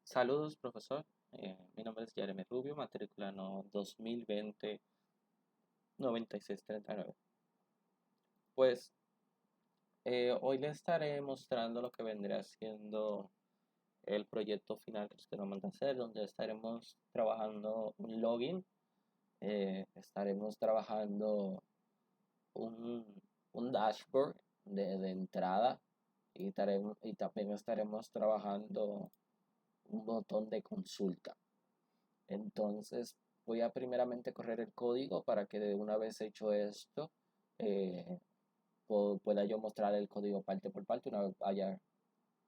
Saludos, profesor. Mi nombre es Jeremy Rubio, matrícula no 2020-9639. Pues hoy le estaré mostrando lo que vendrá siendo el proyecto final que usted nos manda a hacer, donde estaremos trabajando un login, estaremos trabajando un, un dashboard de entrada y también estaremos trabajando un botón de consulta. Entonces voy a primeramente correr el código para que de una vez hecho esto eh, pueda yo mostrar el código parte por parte una vez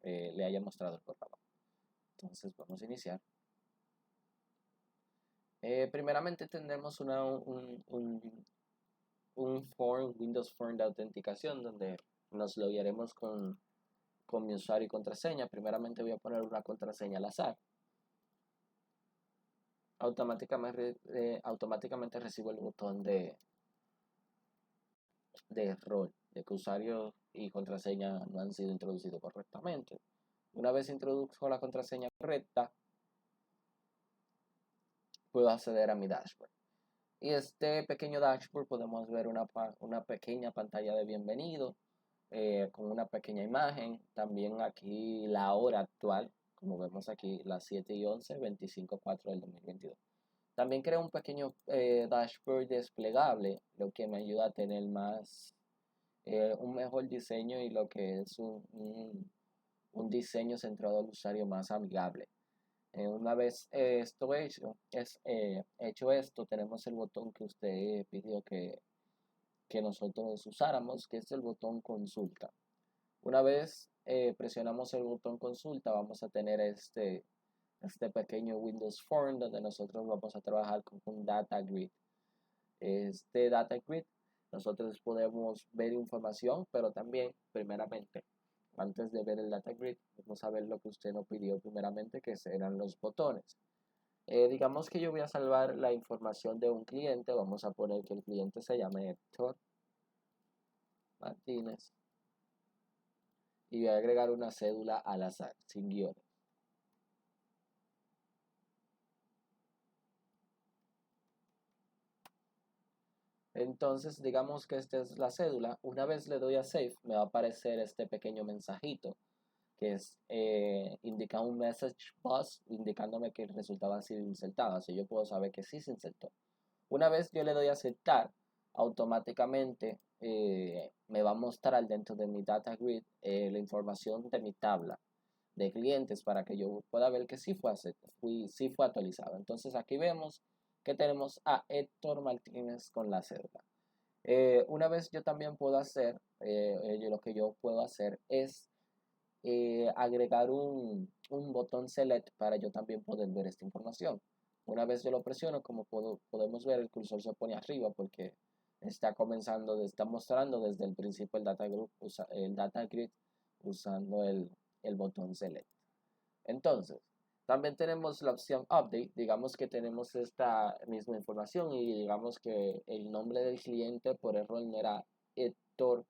le haya mostrado el programa. Entonces vamos a iniciar. Primeramente tendremos un form, Windows Form de autenticación donde nos loguearemos con mi usuario y contraseña. Primeramente voy a poner una contraseña al azar. Automáticamente recibo el botón de error, de que usuario y contraseña no han sido introducidos correctamente. Una vez introduzco la contraseña correcta, puedo acceder a mi dashboard. Y este pequeño dashboard podemos ver una pequeña pantalla de bienvenido con una pequeña imagen. También aquí la hora actual, como vemos aquí, las 7:11, 25/4 del 2022. También creo un pequeño dashboard desplegable, lo que me ayuda a tener un mejor diseño y lo que es un diseño centrado al usuario más amigable. Una vez hecho esto, tenemos el botón que usted pidió que nosotros usáramos, que es el botón consulta. Una vez presionamos el botón consulta, vamos a tener este pequeño Windows Form donde nosotros vamos a trabajar con un data grid. Este data grid nosotros podemos ver información, pero también, primeramente, antes de ver el data grid, vamos a ver lo que usted nos pidió primeramente, que serán los botones. Digamos que yo voy a salvar la información de un cliente, vamos a poner que el cliente se llame Héctor Martínez y voy a agregar una cédula al azar, sin guiones. Entonces, digamos que esta es la cédula. Una vez le doy a Save, me va a aparecer este pequeño mensajito que es indica un message bus indicándome que el resultado ha sido insertado. Así yo puedo saber que sí se insertó. Una vez yo le doy a aceptar, automáticamente me va a mostrar dentro de mi data grid la información de mi tabla de clientes para que yo pueda ver que sí fue actualizado. Entonces aquí vemos que tenemos a Héctor Martínez con la cédula. Una vez yo también puedo hacer, lo que yo puedo hacer es agregar un botón select para yo también poder ver esta información. Una vez yo lo presiono, como podemos ver, el cursor se pone arriba porque está mostrando desde el principio el data grid usando el botón select. Entonces, también tenemos la opción update, digamos que tenemos esta misma información y digamos que el nombre del cliente por error no era Héctor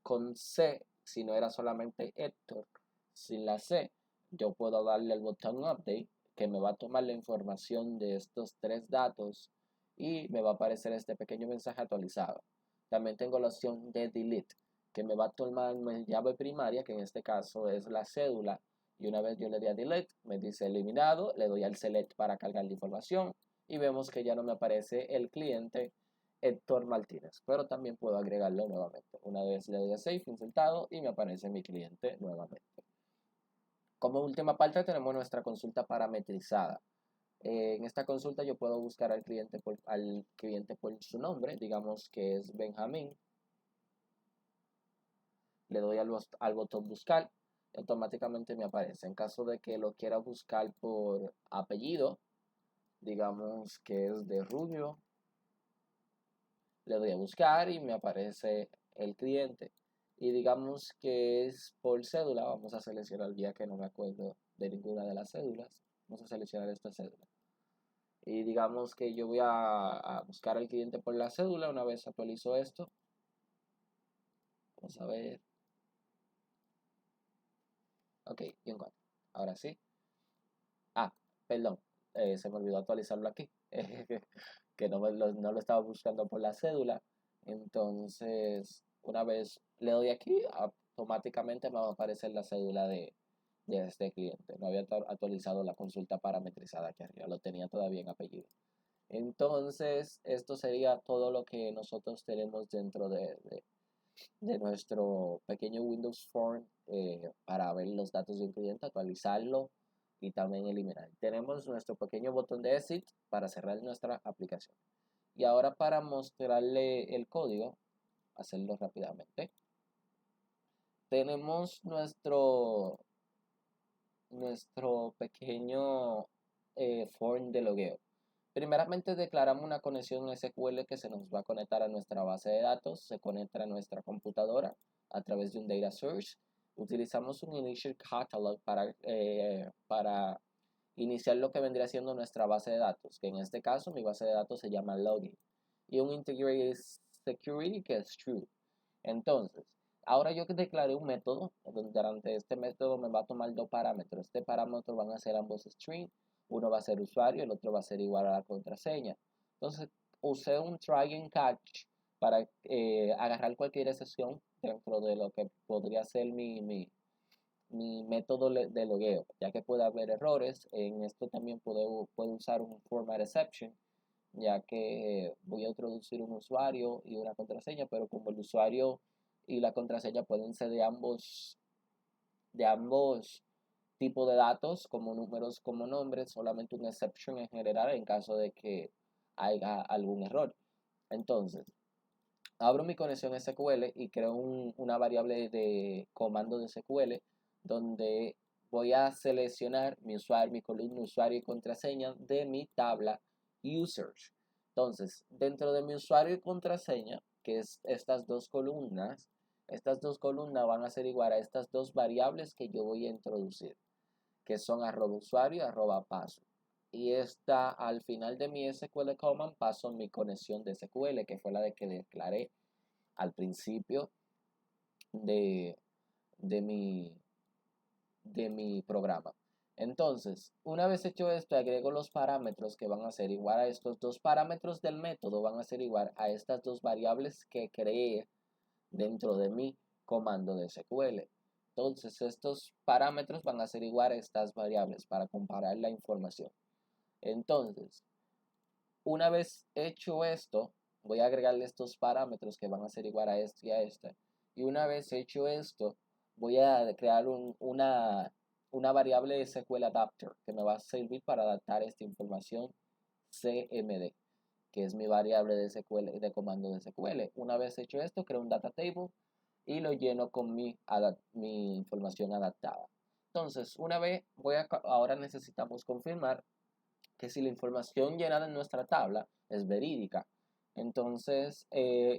con C, si no era solamente Héctor sin la C. Yo puedo darle el botón update que me va a tomar la información de estos tres datos y me va a aparecer este pequeño mensaje actualizado. También tengo la opción de delete que me va a tomar mi llave primaria, que en este caso es la cédula, y una vez yo le doy a delete, me dice eliminado, le doy al select para cargar la información y vemos que ya no me aparece el cliente Héctor Martínez, pero también puedo agregarlo nuevamente. Una vez le doy a Save, insertado, y me aparece mi cliente nuevamente. Como última parte tenemos nuestra consulta parametrizada. En esta consulta yo puedo buscar al cliente por su nombre, digamos que es Benjamín. Le doy al botón buscar y automáticamente me aparece. En caso de que lo quiera buscar por apellido, digamos que es de Rubio, le doy a buscar y me aparece el cliente. Y digamos que es por cédula, vamos a seleccionar, ya que no me acuerdo de ninguna de las cédulas, vamos a seleccionar esta cédula. Y digamos que yo voy a buscar al cliente por la cédula. Una vez actualizo esto, vamos a ver. Ok, y en cuatro. Ahora sí. Ah, perdón, se me olvidó actualizarlo aquí, que no lo estaba buscando por la cédula. Entonces, una vez le doy aquí, automáticamente me va a aparecer la cédula de este cliente. No había actualizado la consulta parametrizada aquí arriba, lo tenía todavía en apellido. Entonces, esto sería todo lo que nosotros tenemos dentro de nuestro pequeño Windows Form para ver los datos de un cliente, actualizarlo y también eliminar. Tenemos nuestro pequeño botón de exit para cerrar nuestra aplicación. Y ahora para mostrarle el código, hacerlo rápidamente, tenemos nuestro pequeño form de logueo. Primeramente declaramos una conexión SQL que se nos va a conectar a nuestra base de datos, se conecta a nuestra computadora a través de un data source. Utilizamos un initial catalog para iniciar lo que vendría siendo nuestra base de datos, que en este caso mi base de datos se llama login, y un integrated security que es true. Entonces, ahora yo declaré un método, donde durante este método me va a tomar dos parámetros. Este parámetro van a ser ambos string, uno va a ser usuario, el otro va a ser igual a la contraseña. Entonces, usé un try and catch para agarrar cualquier excepción dentro de lo que podría ser mi método de logueo, ya que puede haber errores. En esto también puedo usar un format exception, ya que voy a introducir un usuario y una contraseña, pero como el usuario y la contraseña pueden ser de ambos tipos de datos, como números, como nombres, solamente un exception en general en caso de que haya algún error. Entonces, abro mi conexión SQL y creo una variable de comando de SQL donde voy a seleccionar mi usuario, mi columna usuario y contraseña de mi tabla users. Entonces, dentro de mi usuario y contraseña, que es estas dos columnas van a ser igual a estas dos variables que yo voy a introducir, que son @usuario y @paso. Y esta, al final de mi SQL command, paso mi conexión de SQL, que fue la de que declaré al principio de, de mi, de mi programa. Entonces, una vez hecho esto, agrego los parámetros que van a ser igual a estos dos parámetros del método, van a ser igual a estas dos variables que creé dentro de mi comando de SQL. Entonces, estos parámetros van a ser igual a estas variables para comparar la información. Entonces, una vez hecho esto, voy a agregarle estos parámetros que van a ser igual a este y a este. Y una vez hecho esto, voy a crear una variable SQL Adapter que me va a servir para adaptar esta información CMD, que es mi variable de SQL, de comando de SQL. Una vez hecho esto, creo un data table y lo lleno con mi información adaptada. Entonces, ahora necesitamos confirmar que si la información llenada en nuestra tabla es verídica. Entonces,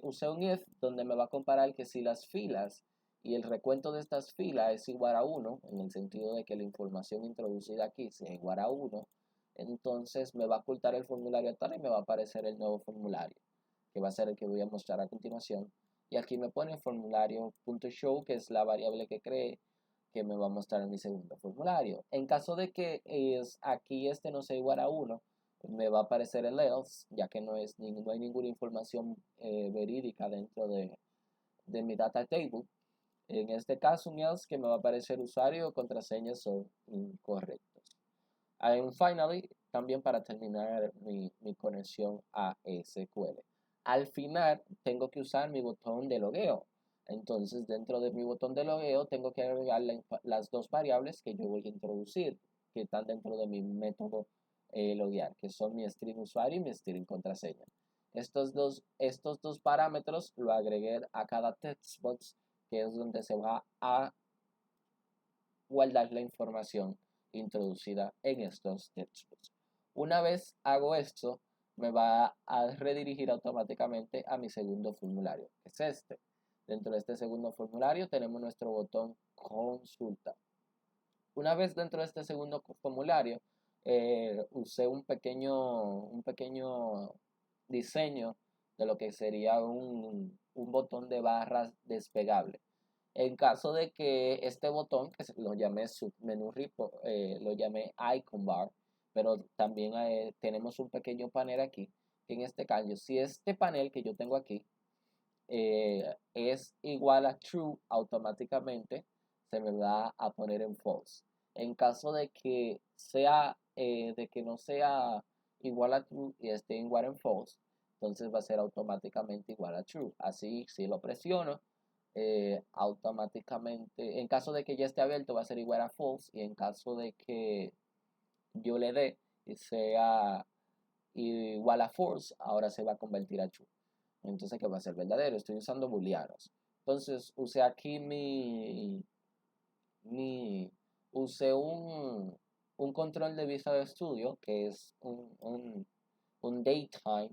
usé un if donde me va a comparar que si las filas y el recuento de estas filas es igual a 1, en el sentido de que la información introducida aquí sea igual a 1, entonces me va a ocultar el formulario actual y me va a aparecer el nuevo formulario, que va a ser el que voy a mostrar a continuación. Y aquí me pone formulario.show, que es la variable que creé, que me va a mostrar en mi segundo formulario. En caso de que aquí este no sea igual a 1, me va a aparecer el else, ya que no hay ninguna información verídica dentro de mi data table. En este caso, un else que me va a aparecer usuario o contraseña son incorrectos. And finally, también para terminar mi conexión a SQL. Al final, tengo que usar mi botón de logueo. Entonces, dentro de mi botón de logueo, tengo que agregar las dos variables que yo voy a introducir, que están dentro de mi método loguear, que son mi string usuario y mi string contraseña. Estos dos parámetros lo agregué a cada textbox, que es donde se va a guardar la información introducida en estos textbooks. Una vez hago esto, me va a redirigir automáticamente a mi segundo formulario, que es este. Dentro de este segundo formulario tenemos nuestro botón consulta. Una vez dentro de este segundo formulario, usé un pequeño diseño de lo que sería un botón de barras despegable. En caso de que este botón, que lo llamé submenú lo llamé icon bar, pero también tenemos un pequeño panel aquí, que en este caso, si este panel que yo tengo aquí es igual a true, automáticamente se me va a poner en false. En caso de que no sea igual a true y esté igual en false, entonces va a ser automáticamente igual a true. Así, si lo presiono, automáticamente, en caso de que ya esté abierto, va a ser igual a false, y en caso de que yo le dé y sea igual a false, ahora se va a convertir a true. Entonces, ¿qué va a ser verdadero? Estoy usando booleanos. Entonces, usé aquí mi usé un control de Visual Studio, que es un datetime,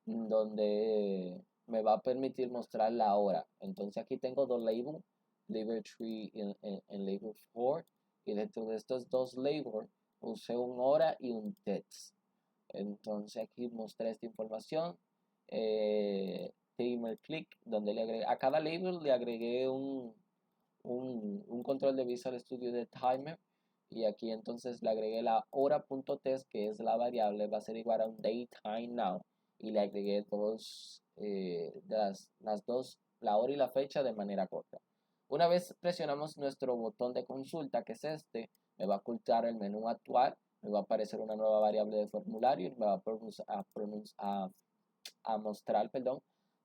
donde me va a permitir mostrar la hora. Entonces, aquí tengo dos labels, label 3 y label 4, y dentro de estos dos labels usé un hora y un text. Entonces, aquí mostré esta información. Timer click, donde le agregué, a cada label le agregué un control de Visual Studio de timer, y aquí entonces le agregué la hora.test, que es la variable, va a ser igual a un datetime now, y le agregué las dos, la hora y la fecha, de manera corta. Una vez presionamos nuestro botón de consulta, que es este, me va a ocultar el menú actual, me va a aparecer una nueva variable de formulario y me va a mostrar, perdón,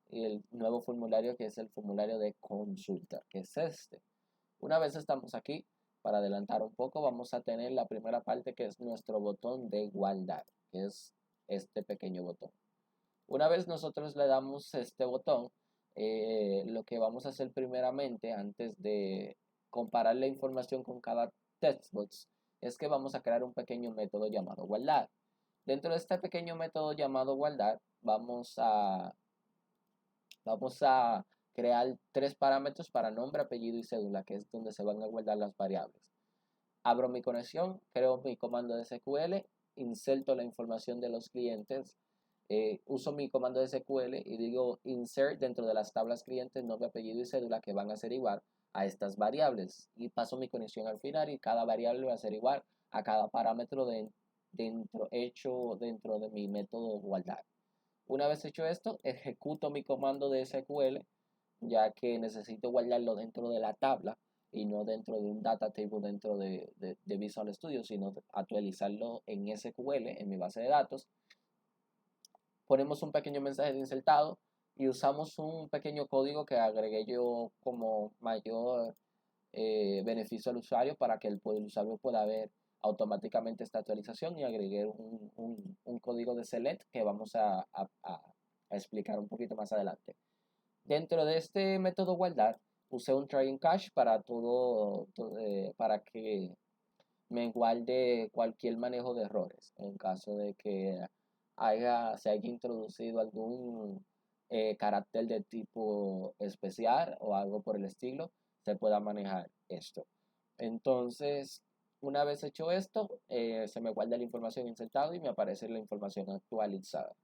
el nuevo formulario, que es el formulario de consulta, que es este. Una vez estamos aquí, para adelantar un poco, vamos a tener la primera parte, que es nuestro botón de guardar, que es este pequeño botón. Una vez nosotros le damos este botón, lo que vamos a hacer primeramente, antes de comparar la información con cada textbox, es que vamos a crear un pequeño método llamado guardar. Dentro de este pequeño método llamado guardar, vamos a crear tres parámetros para nombre, apellido y cédula, que es donde se van a guardar las variables. Abro mi conexión, creo mi comando de SQL, inserto la información de los clientes, uso mi comando de SQL y digo insert dentro de las tablas clientes, nombre, apellido y cédula, que van a ser igual a estas variables, y paso mi conexión al final, y cada variable va a ser igual a cada parámetro hecho dentro de mi método guardar. Una vez hecho esto, ejecuto mi comando de SQL, ya que necesito guardarlo dentro de la tabla y no dentro de un data table dentro de Visual Studio, sino actualizarlo en SQL, en mi base de datos. Ponemos un pequeño mensaje de insertado y usamos un pequeño código que agregué yo como mayor beneficio al usuario, para que el usuario pueda ver automáticamente esta actualización, y agregué un código de select que vamos a explicar un poquito más adelante. Dentro de este método guardar, usé un try and catch para que me guarde cualquier manejo de errores. En caso de que se haya introducido algún carácter de tipo especial o algo por el estilo, se pueda manejar esto. Entonces, una vez hecho esto, se me guarda la información insertada y me aparece la información actualizada.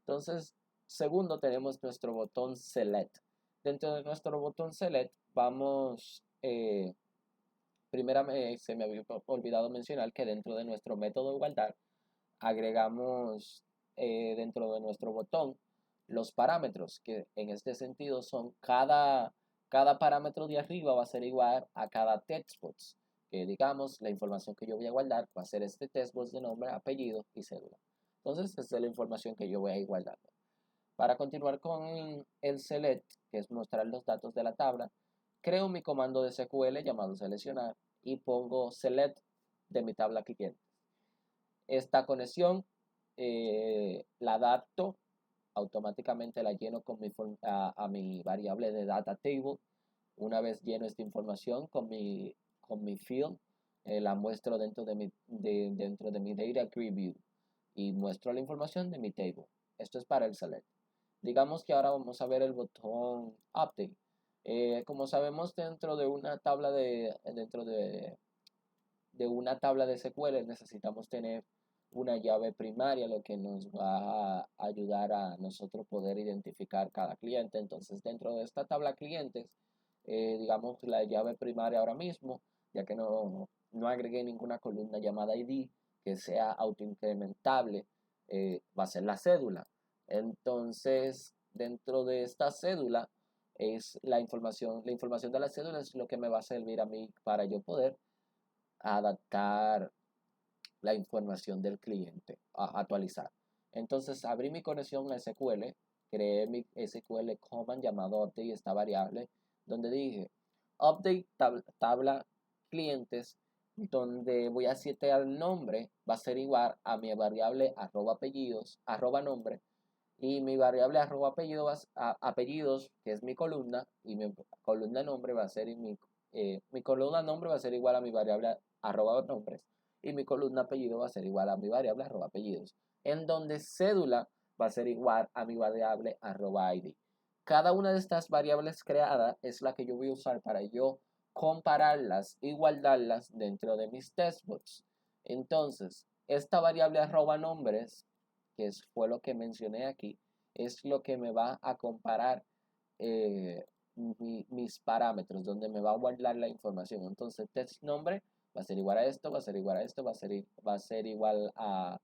Entonces, segundo, tenemos nuestro botón Select. Dentro de nuestro botón Select, primeramente se me había olvidado mencionar que dentro de nuestro método guardar, agregamos dentro de nuestro botón los parámetros, que en este sentido son cada parámetro de arriba va a ser igual a cada textbox, que digamos la información que yo voy a guardar va a ser este textbox de nombre, apellido y cédula. Entonces, esta es la información que yo voy a ir guardando. Para continuar con el select, que es mostrar los datos de la tabla, creo mi comando de SQL llamado seleccionar y pongo select de mi tabla cliente. Esta conexión la adapto, automáticamente la lleno a mi variable de data table. Una vez lleno esta información con mi field, la muestro dentro de mi data grid view y muestro la información de mi table. Esto es para el select. Digamos que ahora vamos a ver el botón update. Como sabemos, dentro de una tabla de SQL necesitamos tener una llave primaria, lo que nos va a ayudar a nosotros poder identificar cada cliente. Entonces, dentro de esta tabla clientes, digamos, la llave primaria ahora mismo, ya que no agregué ninguna columna llamada ID que sea autoincrementable, va a ser la cédula. Entonces, dentro de esta cédula es la información de la cédula es lo que me va a servir a mí para yo poder adaptar la información del cliente, a actualizar. Entonces, abrí mi conexión a SQL, creé mi SQL command llamado update esta variable, donde dije update tabla clientes, donde voy a setear el nombre, va a ser igual a mi variable arroba apellidos, arroba nombre, y mi variable arroba apellidos, que es mi columna, y mi columna nombre va a ser mi columna nombre va a ser igual a mi variable arroba nombres, y mi columna apellido va a ser igual a mi variable arroba apellidos, en donde cédula va a ser igual a mi variable arroba ID. Cada una de estas variables creadas es la que yo voy a usar para yo compararlas y guardarlas dentro de mis testbots. Entonces, esta variable arroba nombres, que fue lo que mencioné aquí, es lo que me va a comparar eh, mis parámetros, donde me va a guardar la información. Entonces, test nombre va a ser igual a esto, va a ser igual a esto, va a ser igual a,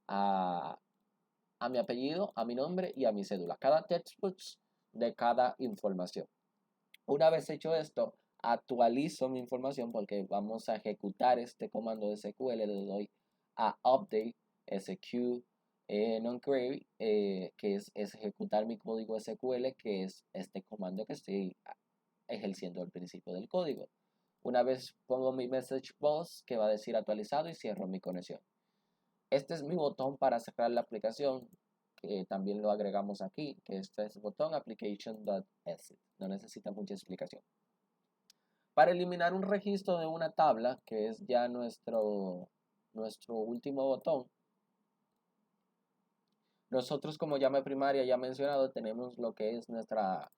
a mi apellido, a mi nombre y a mi cédula. Cada textbook de cada información. Una vez hecho esto, actualizo mi información porque vamos a ejecutar este comando de SQL. Le doy a update SQ non-query, que es ejecutar mi código SQL, que es este comando que estoy ejerciendo al principio del código. Una vez pongo mi message box, que va a decir actualizado, y cierro mi conexión. Este es mi botón para cerrar la aplicación, que también lo agregamos aquí, que este es el botón application.exit. No necesita mucha explicación. Para eliminar un registro de una tabla, que es ya nuestro último botón, nosotros como llave primaria ya mencionado tenemos lo que es nuestra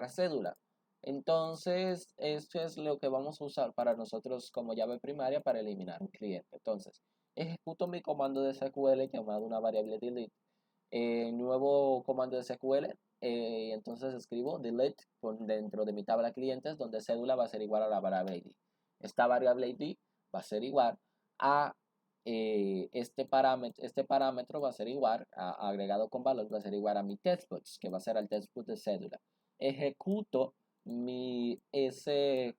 cédula. Entonces, esto es lo que vamos a usar para nosotros como llave primaria para eliminar un cliente. Entonces, ejecuto mi comando de SQL llamado una variable delete. Nuevo comando de SQL, entonces escribo delete dentro de mi tabla clientes, donde cédula va a ser igual a la variable ID. Esta variable ID va a ser igual a este parámetro va a ser igual, agregado con valor, va a ser igual a mi testbox, que va a ser el testbox de cédula. Ejecuto mi SQL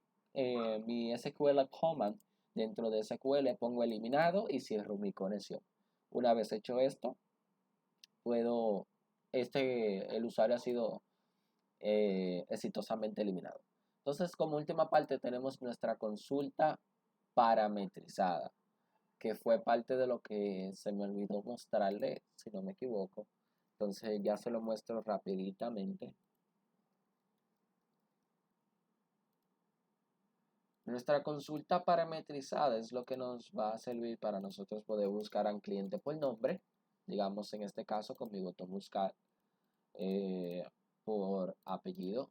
command dentro de SQL, pongo eliminado y cierro mi conexión. Una vez hecho esto, el usuario ha sido exitosamente eliminado. Entonces, como última parte tenemos nuestra consulta parametrizada, que fue parte de lo que se me olvidó mostrarle, si no me equivoco. Entonces ya se lo muestro rapiditamente. Nuestra consulta parametrizada es lo que nos va a servir para nosotros poder buscar a un cliente por nombre, digamos en este caso con mi botón buscar por apellido,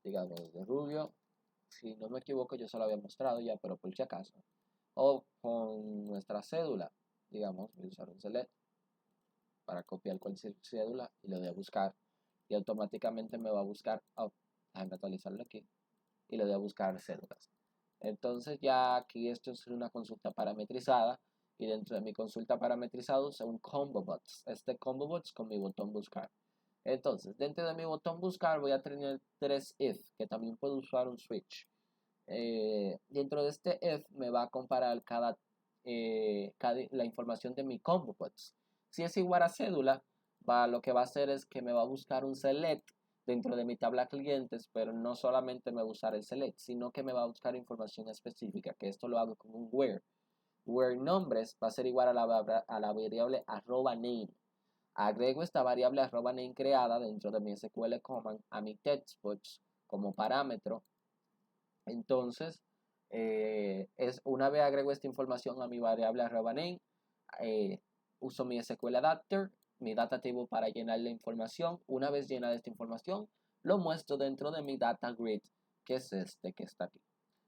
digamos de Rubio. Si no me equivoco, yo se lo había mostrado ya, pero por si acaso. O con nuestra cédula, digamos, voy a usar un select para copiar cualquier cédula y lo voy a buscar. Y automáticamente me va a buscar, déjame actualizarlo aquí, y lo voy a buscar cédulas. Entonces ya aquí esto es una consulta parametrizada, y dentro de mi consulta parametrizada uso un combo bots. Este combo bots con mi botón buscar. Entonces, dentro de mi botón buscar voy a tener tres if, que también puedo usar un switch. Dentro de este if me va a comparar la información de mi combo bots. Si es igual a cédula, lo que va a hacer es que me va a buscar un select dentro de mi tabla clientes, pero no solamente me va a usar el select, sino que me va a buscar información específica, que esto lo hago con un where. Where nombres va a ser igual a la variable arroba name. Agrego esta variable arroba name creada dentro de mi SQL command a mi textbox como parámetro. Entonces, una vez agrego esta información a mi variable arroba name, uso mi SQL adapter, mi data table para llenar la información. Una vez llenada esta información, lo muestro dentro de mi data grid, que es este que está aquí.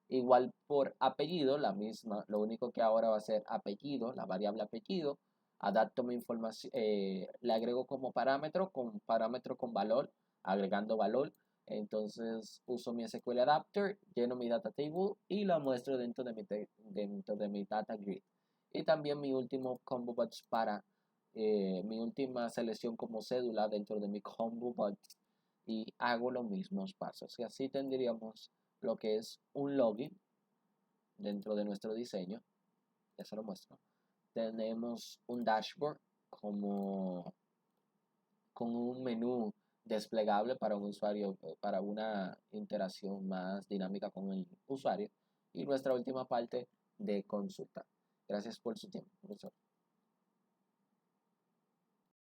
Igual por apellido, la misma, lo único que ahora va a ser apellido, la variable apellido. Adapto mi información, le agrego como parámetro con valor, agregando valor. Entonces uso mi SQL Adapter, lleno mi data table y la muestro dentro de mi data grid. Y también mi último combo batch para mi última selección como cédula dentro de mi combo batch y hago los mismos pasos. Y así tendríamos lo que es un login dentro de nuestro diseño. Ya se lo muestro. Tenemos un dashboard como con un menú desplegable para un usuario, para una interacción más dinámica con el usuario. Y nuestra última parte de consulta. Gracias por su tiempo, profesor.